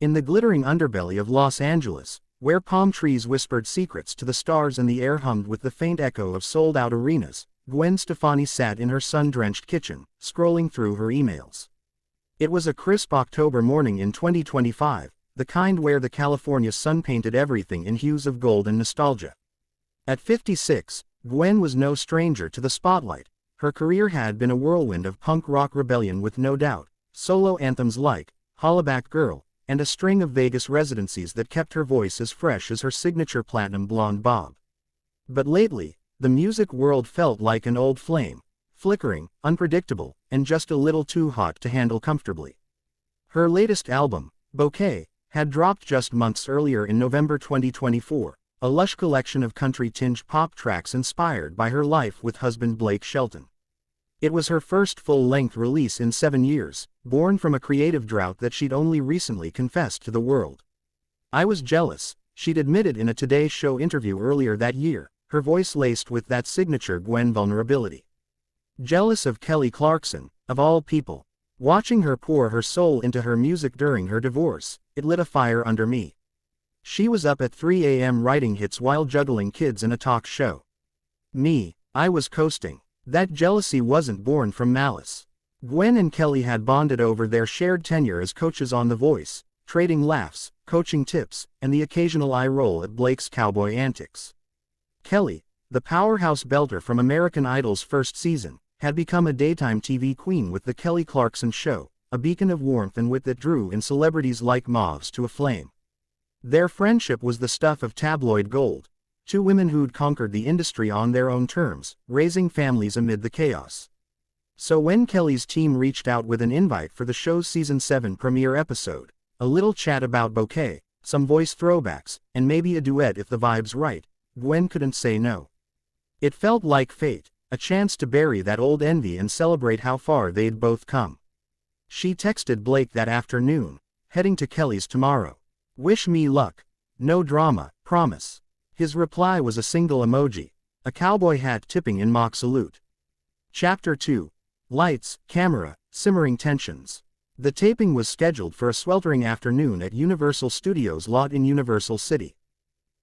In the glittering underbelly of Los Angeles, where palm trees whispered secrets to the stars and the air hummed with the faint echo of sold-out arenas, Gwen Stefani sat in her sun-drenched kitchen, scrolling through her emails. It was a crisp October morning in 2025, the kind where the California sun painted everything in hues of gold and nostalgia. At 56, Gwen was no stranger to the spotlight. Her career had been a whirlwind of punk rock rebellion with No Doubt, solo anthems like Hollaback Girl, and a string of Vegas residencies that kept her voice as fresh as her signature platinum blonde bob. But lately, the music world felt like an old flame, flickering, unpredictable, and just a little too hot to handle comfortably. Her latest album, Bouquet, had dropped just months earlier in November 2024, a lush collection of country-tinged pop tracks inspired by her life with husband Blake Shelton. It was her first full-length release in 7 years, born from a creative drought that she'd only recently confessed to the world. "I was jealous," she'd admitted in a Today Show interview earlier that year, her voice laced with that signature Gwen vulnerability. "Jealous of Kelly Clarkson, of all people. Watching her pour her soul into her music during her divorce, it lit a fire under me. She was up at 3 a.m. writing hits while juggling kids and a talk show. Me, I was coasting. That jealousy wasn't born from malice." Gwen and Kelly had bonded over their shared tenure as coaches on The Voice, trading laughs, coaching tips, and the occasional eye roll at Blake's cowboy antics. Kelly, the powerhouse belter from American Idol's first season, had become a daytime TV queen with The Kelly Clarkson Show, a beacon of warmth and wit that drew in celebrities like moths to a flame. Their friendship was the stuff of tabloid gold. Two women who'd conquered the industry on their own terms, raising families amid the chaos. So when Kelly's team reached out with an invite for the show's Season 7 premiere episode, a little chat about Bouquet, some voice throwbacks, and maybe a duet if the vibe's right, Gwen couldn't say no. It felt like fate, a chance to bury that old envy and celebrate how far they'd both come. She texted Blake that afternoon, "Heading to Kelly's tomorrow. Wish me luck. No drama, promise." His reply was a single emoji, a cowboy hat tipping in mock salute. Chapter 2. Lights, camera, simmering tensions. The taping was scheduled for a sweltering afternoon at Universal Studios lot in Universal City.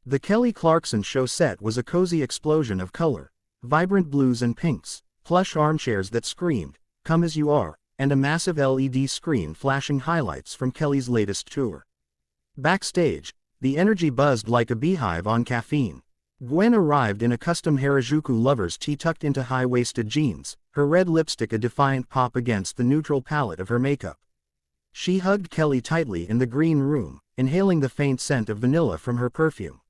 The Kelly Clarkson Show set was a cozy explosion of color, vibrant blues and pinks, plush armchairs that screamed, "Come as you are," and a massive LED screen flashing highlights from Kelly's latest tour. Backstage, the energy buzzed like a beehive on caffeine. Gwen arrived in a custom Harajuku lover's tee tucked into high-waisted jeans, her red lipstick a defiant pop against the neutral palette of her makeup. She hugged Kelly tightly in the green room, inhaling the faint scent of vanilla from her perfume.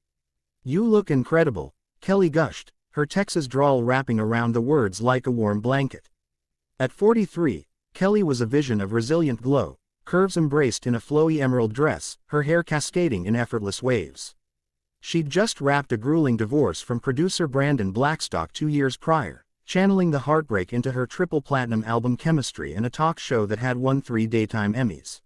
"You look incredible," Kelly gushed, her Texas drawl wrapping around the words like a warm blanket. At 43, Kelly was a vision of resilient glow, curves embraced in a flowy emerald dress, her hair cascading in effortless waves. She'd just wrapped a grueling divorce from producer Brandon Blackstock 2 years prior, channeling the heartbreak into her triple platinum album Chemistry and a talk show that had won 3 daytime Emmys.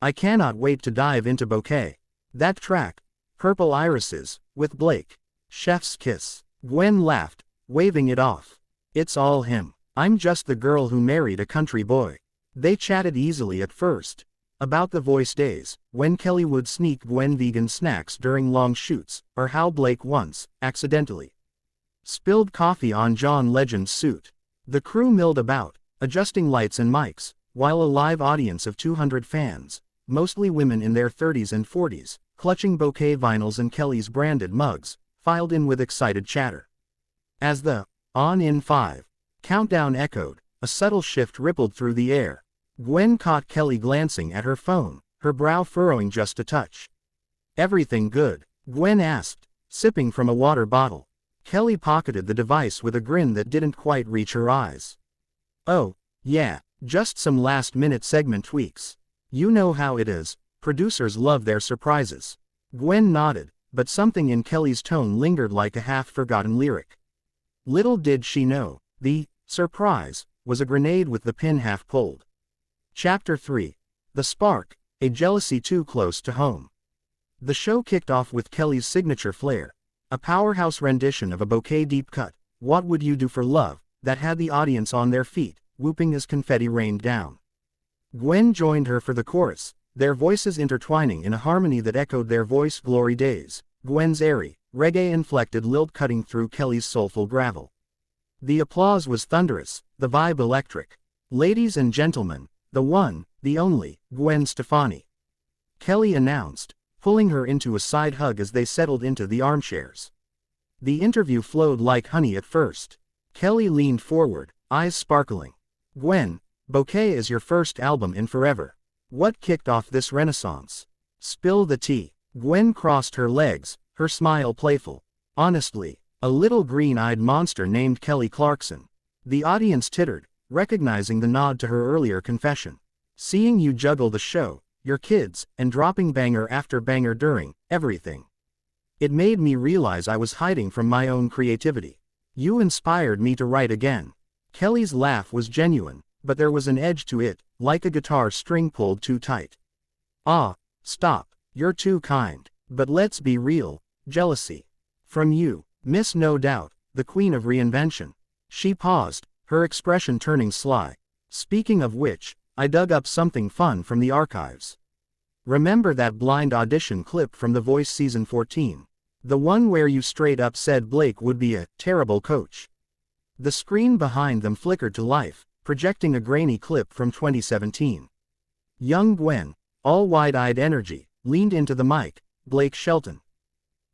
"I cannot wait to dive into Bouquet. That track, Purple Irises, with Blake. Chef's kiss." Gwen laughed, waving it off. "It's all him. I'm just the girl who married a country boy." They chatted easily at first, about The Voice days, when Kelly would sneak Gwen vegan snacks during long shoots, or how Blake once, accidentally, spilled coffee on John Legend's suit. The crew milled about, adjusting lights and mics, while a live audience of 200 fans, mostly women in their 30s and 40s, clutching Bouquet vinyls and Kelly's branded mugs, filed in with excited chatter. As the "On in 5" countdown echoed, a subtle shift rippled through the air. Gwen caught Kelly glancing at her phone, her brow furrowing just a touch. "Everything good?" Gwen asked, sipping from a water bottle. Kelly pocketed the device with a grin that didn't quite reach her eyes. "Oh, yeah, just some last-minute segment tweaks. You know how it is, producers love their surprises." Gwen nodded, but something in Kelly's tone lingered like a half-forgotten lyric. Little did she know, the surprise was a grenade with the pin half pulled. Chapter 3. The Spark, a jealousy too close to home. The show kicked off with Kelly's signature flair, a powerhouse rendition of a Bouquet deep cut, "What Would You Do for Love," that had the audience on their feet, whooping as confetti rained down. Gwen joined her for the chorus, their voices intertwining in a harmony that echoed their voice glory days, Gwen's airy, reggae-inflected lilt cutting through Kelly's soulful gravel. The applause was thunderous, the vibe electric. "Ladies and gentlemen, the one, the only, Gwen Stefani," Kelly announced, pulling her into a side hug as they settled into the armchairs. The interview flowed like honey at first. Kelly leaned forward, eyes sparkling. "Gwen, Bouquet is your first album in forever. What kicked off this renaissance? Spill the tea." Gwen crossed her legs, her smile playful. "Honestly, a little green-eyed monster named Kelly Clarkson." The audience tittered, recognizing the nod to her earlier confession. "Seeing you juggle the show, your kids, and dropping banger after banger during everything. It made me realize I was hiding from my own creativity. You inspired me to write again." Kelly's laugh was genuine, but there was an edge to it, like a guitar string pulled too tight. "Ah, stop, you're too kind. But let's be real, jealousy. From you, Miss No Doubt, the queen of reinvention." She paused, her expression turning sly. "Speaking of which, I dug up something fun from the archives. Remember that blind audition clip from The Voice season 14? The one where you straight up said Blake would be a terrible coach?" The screen behind them flickered to life, projecting a grainy clip from 2017. Young Gwen, all wide-eyed energy, leaned into the mic. "Blake Shelton.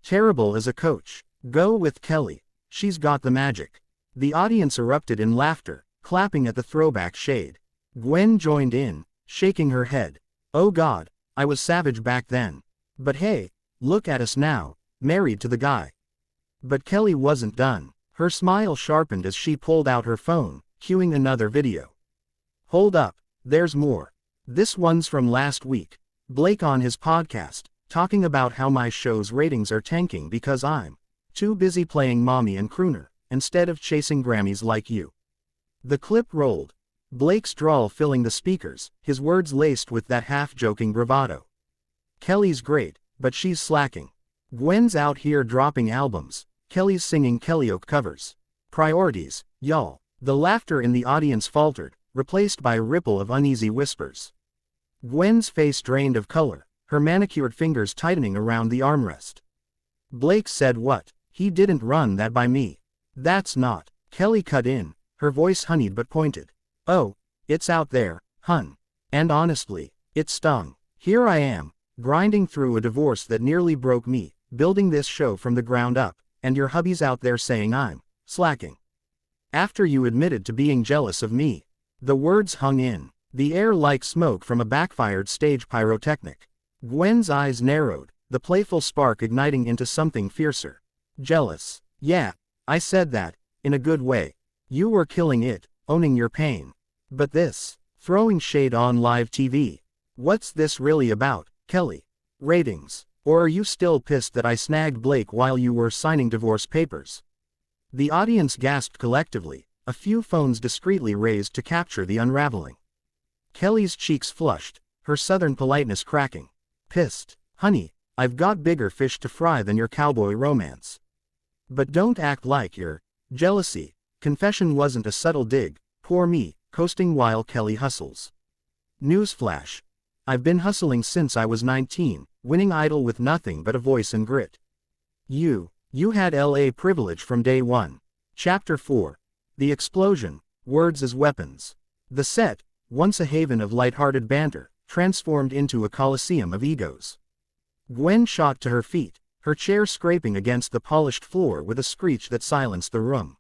Terrible as a coach. Go with Kelly. She's got the magic." The audience erupted in laughter, clapping at the throwback shade. Gwen joined in, shaking her head. "Oh God, I was savage back then. But hey, look at us now, married to the guy." But Kelly wasn't done. Her smile sharpened as she pulled out her phone, cueing another video. "Hold up, there's more. This one's from last week. Blake on his podcast, talking about how my show's ratings are tanking because I'm too busy playing mommy and crooner, instead of chasing Grammys like you." The clip rolled, Blake's drawl filling the speakers, his words laced with that half-joking bravado. "Kelly's great, but she's slacking. Gwen's out here dropping albums, Kelly's singing Kellyoke covers. Priorities, y'all." The laughter in the audience faltered, replaced by a ripple of uneasy whispers. Gwen's face drained of color, her manicured fingers tightening around the armrest. "Blake said what? He didn't run that by me. That's not." Kelly cut in, her voice honeyed but pointed. "Oh, it's out there, hun. And honestly, it stung. Here I am, grinding through a divorce that nearly broke me, building this show from the ground up, and your hubby's out there saying I'm slacking. After you admitted to being jealous of me." The words hung in the air like smoke from a backfired stage pyrotechnic. Gwen's eyes narrowed, the playful spark igniting into something fiercer. "Jealous? Yeah, I said that, in a good way. You were killing it, owning your pain. But this, throwing shade on live TV. What's this really about, Kelly? Ratings? Or are you still pissed that I snagged Blake while you were signing divorce papers?" The audience gasped collectively, a few phones discreetly raised to capture the unraveling. Kelly's cheeks flushed, her southern politeness cracking. "Pissed? Honey, I've got bigger fish to fry than your cowboy romance. But don't act like your jealousy confession wasn't a subtle dig. Poor me, coasting while Kelly hustles. Newsflash. I've been hustling since I was 19, winning Idol with nothing but a voice and grit. You had LA privilege from day one." Chapter 4. The explosion, words as weapons. The set, once a haven of lighthearted banter, transformed into a coliseum of egos. Gwen shot to her feet, her chair scraping against the polished floor with a screech that silenced the room.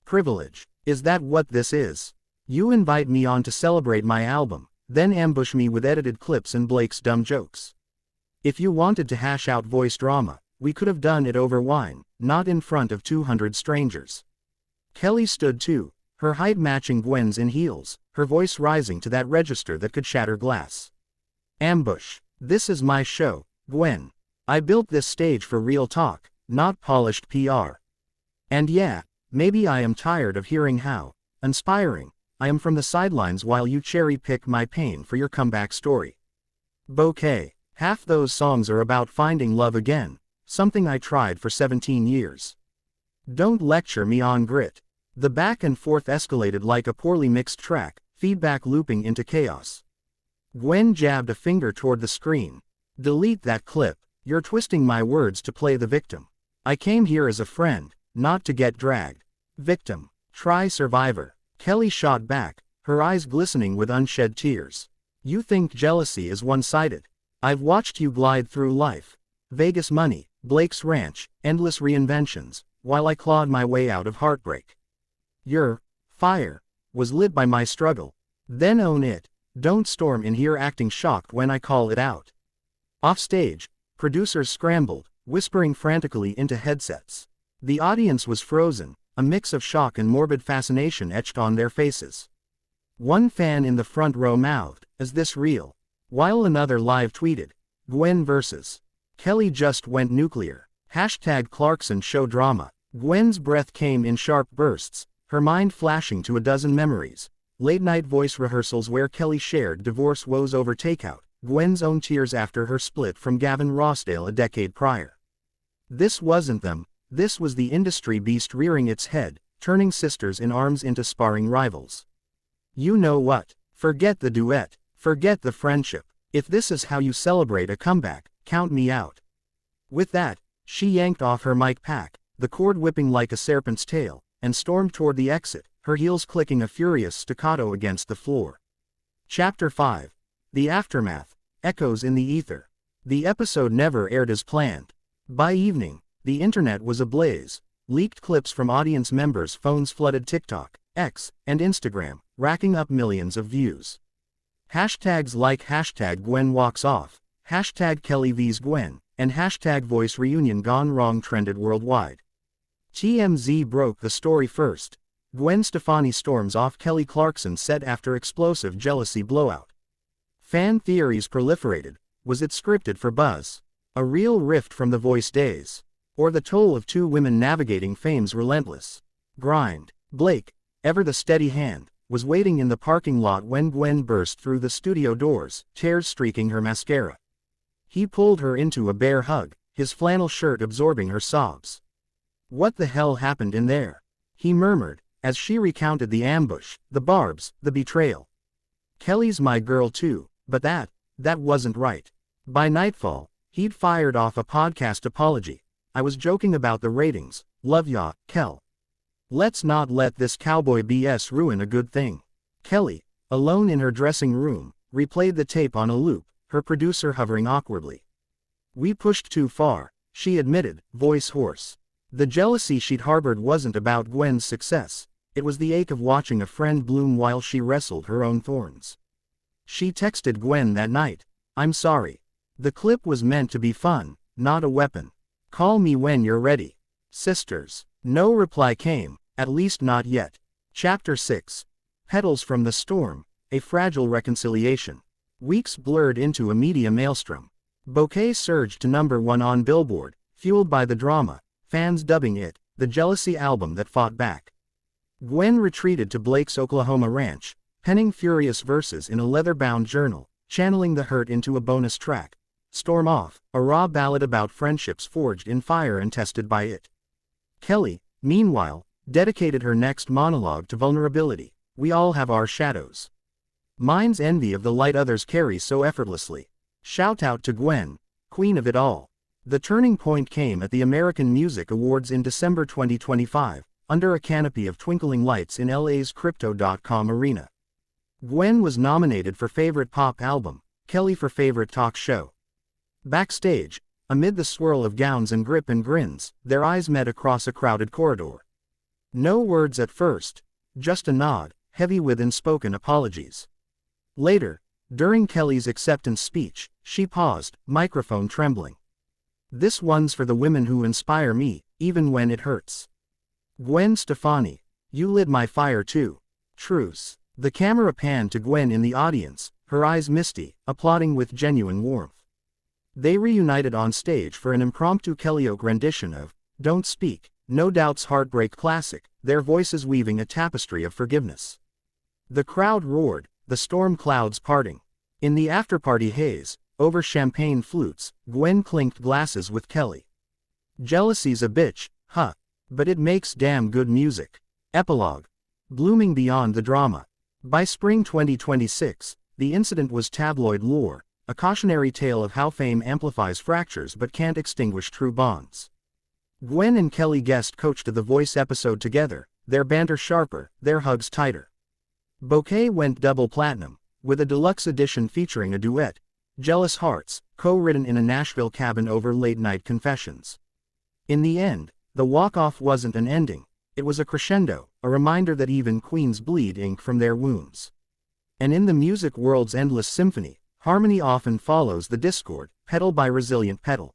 "Privilege, is that what this is? You invite me on to celebrate my album, then ambush me with edited clips and Blake's dumb jokes. If you wanted to hash out voice drama, we could have done it over wine, not in front of 200 strangers." Kelly stood too, her height matching Gwen's in heels, her voice rising to that register that could shatter glass. "Ambush. This is my show, Gwen. I built this stage for real talk, not polished PR. And yeah, maybe I am tired of hearing how inspiring I am from the sidelines while you cherry-pick my pain for your comeback story. Bouquet. Half those songs are about finding love again, something I tried for 17 years. Don't lecture me on grit." The back and forth escalated like a poorly mixed track, feedback looping into chaos. Gwen jabbed a finger toward the screen. Delete that clip. You're twisting my words to play the victim. I came here as a friend, not to get dragged. Victim. Try survivor. Kelly shot back, her eyes glistening with unshed tears. You think jealousy is one-sided? I've watched you glide through life. Vegas money, Blake's ranch, endless reinventions, while I clawed my way out of heartbreak. Your fire was lit by my struggle. Then own it. Don't storm in here acting shocked when I call it out. Offstage, producers scrambled, whispering frantically into headsets. The audience was frozen, a mix of shock and morbid fascination etched on their faces. One fan in the front row mouthed, "Is this real?" While another live tweeted, "Gwen vs. Kelly just went nuclear. #Clarkson Show drama." Gwen's breath came in sharp bursts, her mind flashing to a dozen memories. Late-night voice rehearsals where Kelly shared divorce woes over takeout, Gwen's own tears after her split from Gavin Rossdale a decade prior. This wasn't them, this was the industry beast rearing its head, turning sisters in arms into sparring rivals. You know what? Forget the duet, forget the friendship. If this is how you celebrate a comeback, count me out. With that, she yanked off her mic pack, the cord whipping like a serpent's tail, and stormed toward the exit, her heels clicking a furious staccato against the floor. Chapter 5. The Aftermath. Echoes in the Ether. The episode never aired as planned. By evening, the internet was ablaze. Leaked clips from audience members' phones flooded TikTok, X, and Instagram, racking up millions of views. Hashtags like #Gwen walks off, #Kelly vs Gwen, and #voice reunion gone wrong trended worldwide. TMZ broke the story first. Gwen Stefani storms off Kelly Clarkson set after explosive jealousy blowout. Fan theories proliferated. Was it scripted for buzz? A real rift from The Voice days? Or the toll of two women navigating fame's relentless grind? Blake, ever the steady hand, was waiting in the parking lot when Gwen burst through the studio doors, tears streaking her mascara. He pulled her into a bear hug, his flannel shirt absorbing her sobs. "What the hell happened in there?" he murmured, as she recounted the ambush, the barbs, the betrayal. "Kelly's my girl too, but that wasn't right." By nightfall, he'd fired off a podcast apology. "I was joking about the ratings, love ya, Kel. Let's not let this cowboy BS ruin a good thing." Kelly, alone in her dressing room, replayed the tape on a loop, her producer hovering awkwardly. "We pushed too far," she admitted, voice hoarse. The jealousy she'd harbored wasn't about Gwen's success. It was the ache of watching a friend bloom while she wrestled her own thorns. She texted Gwen that night, "I'm sorry. The clip was meant to be fun, not a weapon. Call me when you're ready." Sisters. No reply came, at least not yet. Chapter 6. Petals from the Storm, a fragile reconciliation. Weeks blurred into a media maelstrom. Bouquet surged to #1 on Billboard, fueled by the drama, fans dubbing it the jealousy album that fought back. Gwen retreated to Blake's Oklahoma ranch, penning furious verses in a leather-bound journal, channeling the hurt into a bonus track. Storm Off, a raw ballad about friendships forged in fire and tested by it. Kelly, meanwhile, dedicated her next monologue to vulnerability. "We all have our shadows. Mine's envy of the light others carry so effortlessly." Shout out to Gwen, queen of it all. The turning point came at the American Music Awards in December 2025, under a canopy of twinkling lights in LA's Crypto.com arena. Gwen was nominated for Favorite Pop Album, Kelly for Favorite Talk Show. Backstage, amid the swirl of gowns and grins, their eyes met across a crowded corridor. No words at first, just a nod, heavy with unspoken apologies. Later, during Kelly's acceptance speech, she paused, microphone trembling. "This one's for the women who inspire me, even when it hurts. Gwen Stefani, you lit my fire too. Truce." The camera panned to Gwen in the audience, her eyes misty, applauding with genuine warmth. They reunited on stage for an impromptu Kellyoke rendition of Don't Speak, No Doubt's heartbreak classic, their voices weaving a tapestry of forgiveness. The crowd roared, the storm clouds parting. In the after-party haze, over champagne flutes, Gwen clinked glasses with Kelly. "Jealousy's a bitch, huh? But it makes damn good music." Epilogue. Blooming beyond the drama. By spring 2026, The incident was tabloid lore, a cautionary tale of how fame amplifies fractures but can't extinguish true bonds. Gwen and Kelly guest coached The Voice episode together, their banter sharper, their hugs tighter. Bouquet went double platinum, with a deluxe edition featuring a duet, Jealous Hearts, co-written in a Nashville cabin over late-night confessions. In the end, the walk-off wasn't an ending, it was a crescendo, a reminder that even queens bleed ink from their wounds. And in the music world's endless symphony, harmony often follows the discord, petal by resilient petal.